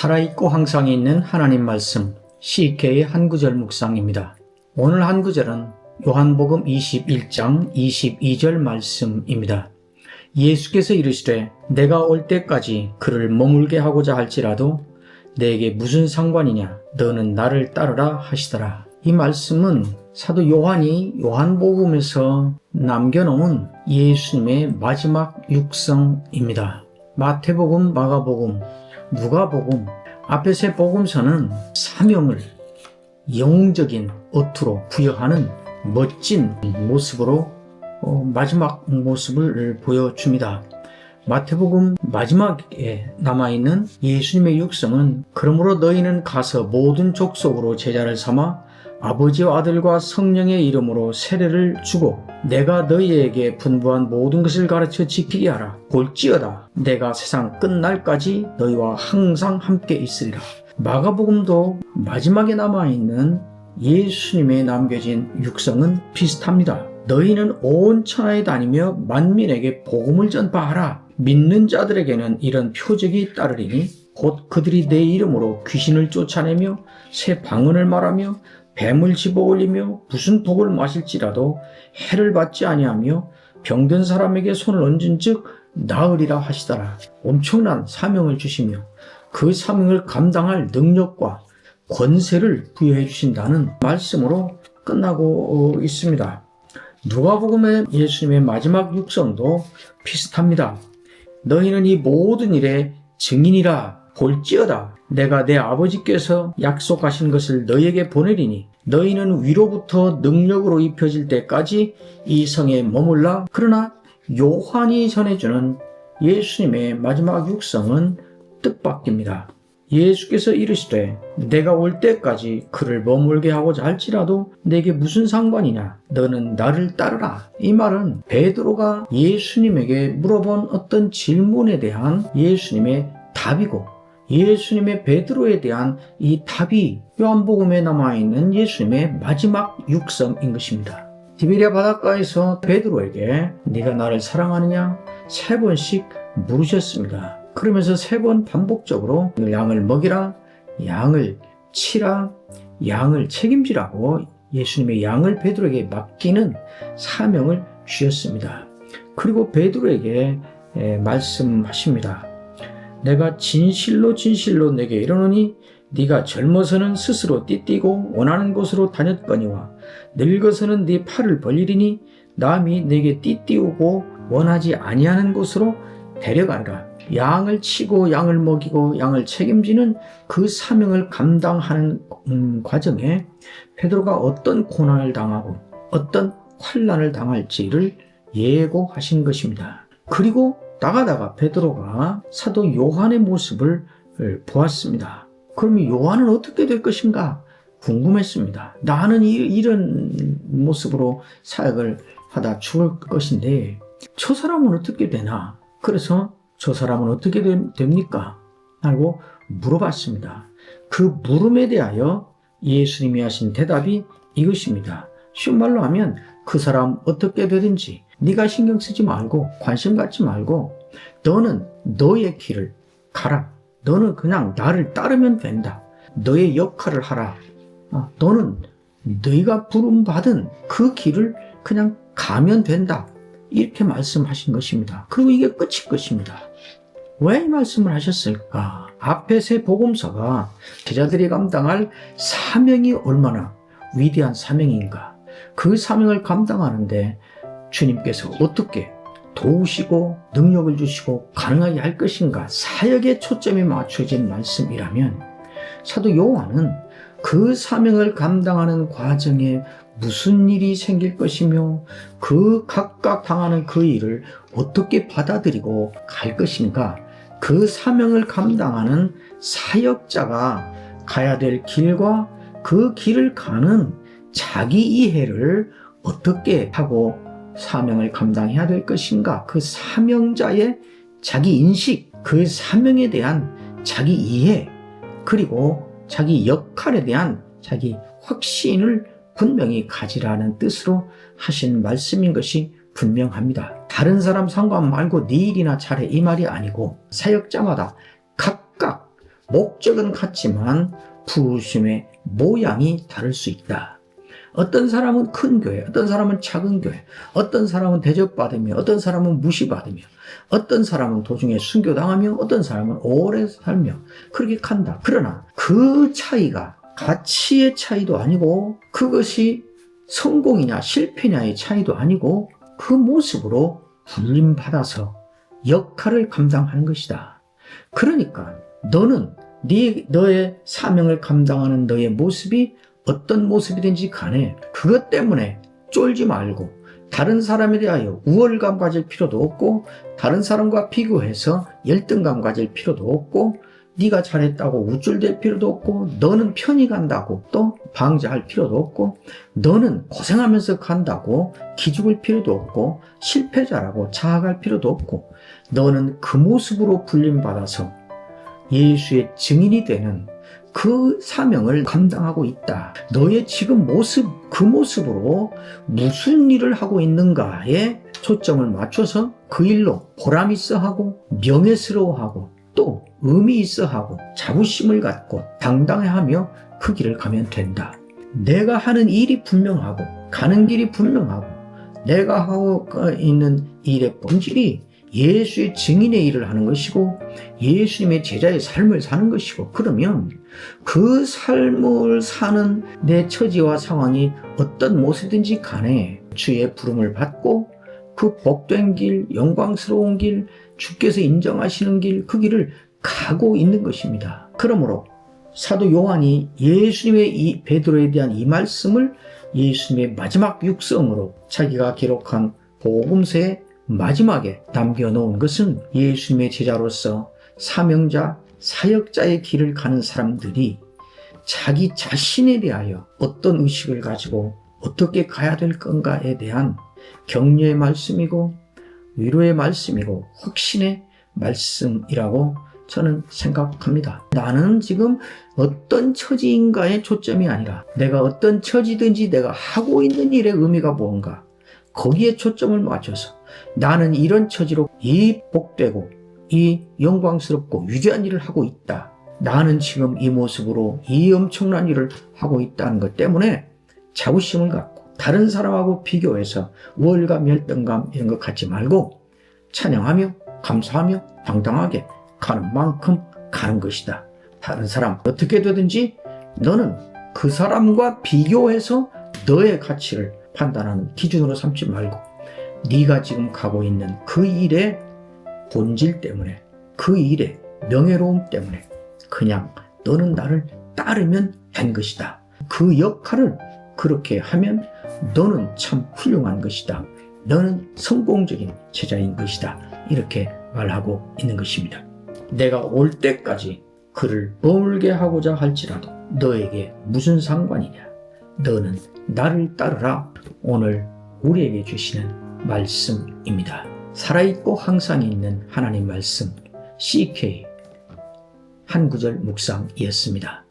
살아있고 항상 있는 하나님 말씀 CK의 한 구절 묵상입니다. 오늘 한 구절은 요한복음 21장 22절 말씀입니다. 예수께서 이르시되 내가 올 때까지 그를 머물게 하고자 할지라도 내게 무슨 상관이냐 너는 나를 따르라 하시더라. 이 말씀은 사도 요한이 요한복음에서 남겨놓은 예수님의 마지막 육성입니다. 마태복음, 마가복음, 누가복음, 앞에 세 복음서는 사명을 영웅적인 어투로 부여하는 멋진 모습으로 마지막 모습을 보여줍니다. 마태복음 마지막에 남아있는 예수님의 육성은 그러므로 너희는 가서 모든 족속으로 제자를 삼아 아버지와 아들과 성령의 이름으로 세례를 주고 내가 너희에게 분부한 모든 것을 가르쳐 지키게 하라. 볼지어다 내가 세상 끝날까지 너희와 항상 함께 있으리라. 마가복음도 마지막에 남아있는 예수님의 남겨진 육성은 비슷합니다. 너희는 온 천하에 다니며 만민에게 복음을 전파하라. 믿는 자들에게는 이런 표적이 따르리니 곧 그들이 내 이름으로 귀신을 쫓아내며 새 방언을 말하며 뱀을 집어올리며 무슨 독을 마실지라도 해를 받지 아니하며 병든 사람에게 손을 얹은 즉 나으리라 하시더라. 엄청난 사명을 주시며 그 사명을 감당할 능력과 권세를 부여해 주신다는 말씀으로 끝나고 있습니다. 누가복음의 예수님의 마지막 육성도 비슷합니다. 너희는 이 모든 일의 증인이라. 볼지어다 내가 내 아버지께서 약속하신 것을 너희에게 보내리니 너희는 위로부터 능력으로 입혀질 때까지 이 성에 머물라. 그러나 요한이 전해주는 예수님의 마지막 육성은 뜻밖입니다. 예수께서 이르시되 내가 올 때까지 그를 머물게 하고자 할지라도 내게 무슨 상관이냐 너는 나를 따르라. 이 말은 베드로가 예수님에게 물어본 어떤 질문에 대한 예수님의 답이고 예수님의 베드로에 대한 이 답이 요한복음에 남아있는 예수님의 마지막 육성인 것입니다. 디베랴 바닷가에서 베드로에게 네가 나를 사랑하느냐 3번씩 물으셨습니다. 그러면서 3번 반복적으로 양을 먹이라, 양을 치라, 양을 책임지라고 예수님의 양을 베드로에게 맡기는 사명을 주셨습니다. 그리고 베드로에게 말씀하십니다. 내가 진실로 진실로 내게 이르노니 네가 젊어서는 스스로 띠띠고 원하는 곳으로 다녔거니와 늙어서는 네 팔을 벌리리니 남이 내게 띠띠우고 원하지 아니하는 곳으로 데려가리라. 양을 치고 양을 먹이고 양을 책임지는 그 사명을 감당하는 과정에 베드로가 어떤 고난을 당하고 어떤 환난을 당할지를 예고하신 것입니다. 그리고 나가다가 베드로가 사도 요한의 모습을 보았습니다. 그러면 요한은 어떻게 될 것인가 궁금했습니다. 나는 이런 모습으로 사역을 하다 죽을 것인데 저 사람은 어떻게 되나? 그래서 저 사람은 어떻게 됩니까? 하고 물어봤습니다. 그 물음에 대하여 예수님이 하신 대답이 이것입니다. 쉬운 말로 하면 그 사람 어떻게 되든지 네가 신경 쓰지 말고 관심 갖지 말고 너는 너의 길을 가라. 너는 그냥 나를 따르면 된다. 너의 역할을 하라. 너는 너희가 부름받은 그 길을 그냥 가면 된다. 이렇게 말씀하신 것입니다. 그리고 이게 끝일 것입니다. 왜 이 말씀을 하셨을까? 앞에 세 복음서가 제자들이 감당할 사명이 얼마나 위대한 사명인가. 그 사명을 감당하는데 주님께서 어떻게 도우시고 능력을 주시고 가능하게 할 것인가. 사역에 초점이 맞춰진 말씀이라면 사도 요한은 그 사명을 감당하는 과정에 무슨 일이 생길 것이며 그 각각 당하는 그 일을 어떻게 받아들이고 갈 것인가. 그 사명을 감당하는 사역자가 가야 될 길과 그 길을 가는 자기 이해를 어떻게 하고 사명을 감당해야 될 것인가. 그 사명자의 자기 인식, 그 사명에 대한 자기 이해, 그리고 자기 역할에 대한 자기 확신을 분명히 가지라는 뜻으로 하신 말씀인 것이 분명합니다. 다른 사람 상관 말고 네 일이나 잘해 이 말이 아니고 사역자마다 각각 목적은 같지만 부르심의 모양이 다를 수 있다. 어떤 사람은 큰 교회, 어떤 사람은 작은 교회, 어떤 사람은 대접받으며, 어떤 사람은 무시받으며, 어떤 사람은 도중에 순교당하며, 어떤 사람은 오래 살며 그렇게 간다. 그러나 그 차이가 가치의 차이도 아니고 그것이 성공이냐 실패냐의 차이도 아니고 그 모습으로 불림받아서 역할을 감당하는 것이다. 그러니까 너는 너의 사명을 감당하는 너의 모습이 어떤 모습이든지 간에 그것 때문에 쫄지 말고 다른 사람에 대하여 우월감 가질 필요도 없고 다른 사람과 비교해서 열등감 가질 필요도 없고 네가 잘했다고 우쭐댈 필요도 없고 너는 편히 간다고 또 방자할 필요도 없고 너는 고생하면서 간다고 기죽을 필요도 없고 실패자라고 자학할 필요도 없고 너는 그 모습으로 불림받아서 예수의 증인이 되는 그 사명을 감당하고 있다. 너의 지금 모습, 그 모습으로 무슨 일을 하고 있는가에 초점을 맞춰서 그 일로 보람 있어 하고 명예스러워 하고 또 의미 있어 하고 자부심을 갖고 당당해하며 그 길을 가면 된다. 내가 하는 일이 분명하고 가는 길이 분명하고 내가 하고 있는 일의 본질이 예수의 증인의 일을 하는 것이고 예수님의 제자의 삶을 사는 것이고 그러면 그 삶을 사는 내 처지와 상황이 어떤 모습이든지 간에 주의 부름을 받고 그 복된 길, 영광스러운 길, 주께서 인정하시는 길, 그 길을 가고 있는 것입니다. 그러므로 사도 요한이 예수님의 이 베드로에 대한 이 말씀을 예수님의 마지막 육성으로 자기가 기록한 복음서의 마지막에 남겨놓은 것은 예수님의 제자로서 사명자, 사역자의 길을 가는 사람들이 자기 자신에 대하여 어떤 의식을 가지고 어떻게 가야 될 건가에 대한 격려의 말씀이고 위로의 말씀이고 확신의 말씀이라고 저는 생각합니다. 나는 지금 어떤 처지인가에 초점이 아니라 내가 어떤 처지든지 내가 하고 있는 일의 의미가 뭔가 거기에 초점을 맞춰서 나는 이런 처지로 이 복되고 이 영광스럽고 위대한 일을 하고 있다. 나는 지금 이 모습으로 이 엄청난 일을 하고 있다는 것 때문에 자부심을 갖고 다른 사람하고 비교해서 우월감, 열등감 이런 것 갖지 말고 찬양하며 감사하며 당당하게 가는 만큼 가는 것이다. 다른 사람 어떻게 되든지 너는 그 사람과 비교해서 너의 가치를 판단하는 기준으로 삼지 말고 네가 지금 가고 있는 그 일의 본질 때문에 그 일의 명예로움 때문에 그냥 너는 나를 따르면 된 것이다. 그 역할을 그렇게 하면 너는 참 훌륭한 것이다. 너는 성공적인 제자인 것이다. 이렇게 말하고 있는 것입니다. 내가 올 때까지 그를 머물게 하고자 할지라도 너에게 무슨 상관이냐. 너는 나를 따르라. 오늘 우리에게 주시는 말씀입니다. 살아있고 항상 있는 하나님 말씀 CK 한 구절 묵상이었습니다.